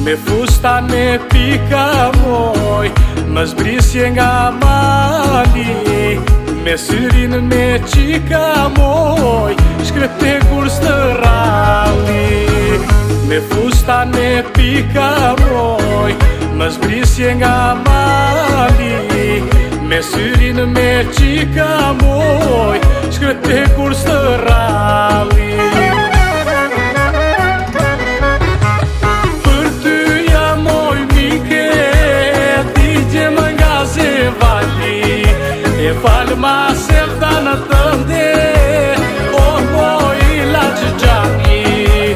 Me fustan me pika moj, më zbrisje nga mali, me syrin me qika moj, shkrete kurs të rali. Me fustan me pika moj, më zbrisje nga mali, me syrin me qika moj, shkrete kurs të rali. E falë ma se vdanë tënde, o moj la që gjani.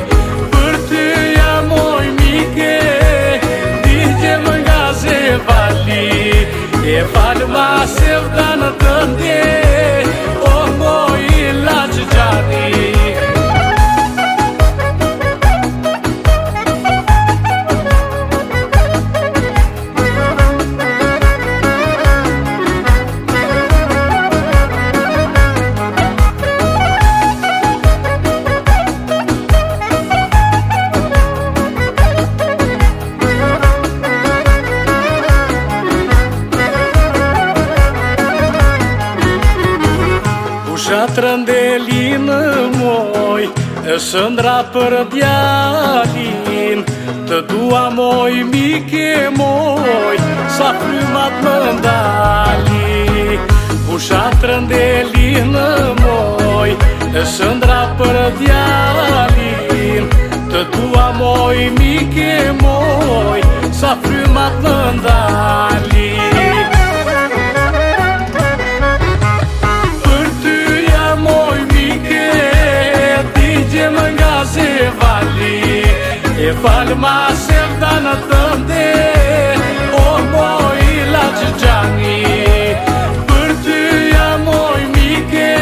Për ty ja moj mike, digje më nga zevali. E falë ma se vdanë tënde, o moj la që gjani. Trëndelin moj, e shëndra për djalin, të dua moj mike moj, sa frymat më ndali. Pusha trëndelin moj, e shëndra për djalin, të dua moj mike moj, sa frymat më ndali. E falë ma se vdanë tënde, o moj la që gjani. Për ty ja moj mike,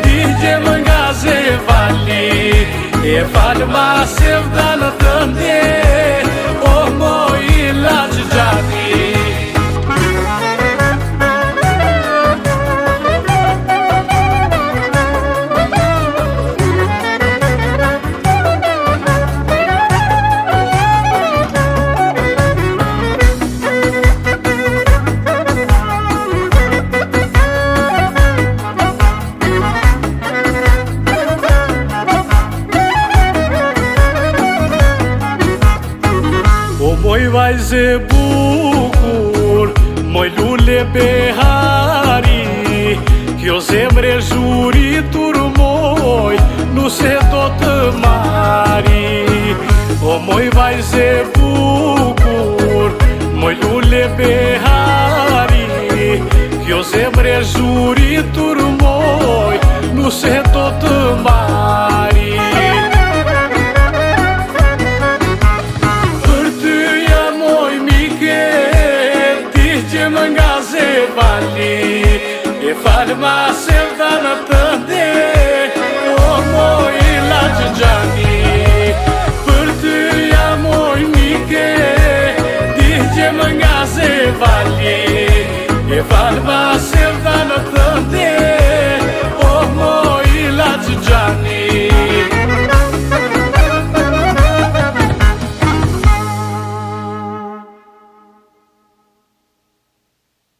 digje më nga zevali. E falë ma se vdanë tënde, o moj la që gjani. Moj vajze bukur, moj lule behari, kjo zemre zhuritur moj, nuse do të mari. O moj vajze bukur, moj lule behari, kjo zemre zhuritur moj, nuse do të mari. E falë ma se vdanë tënde, o moj la që gjani. Për ty ja moj mike, digje më nga zevali. E falë ma se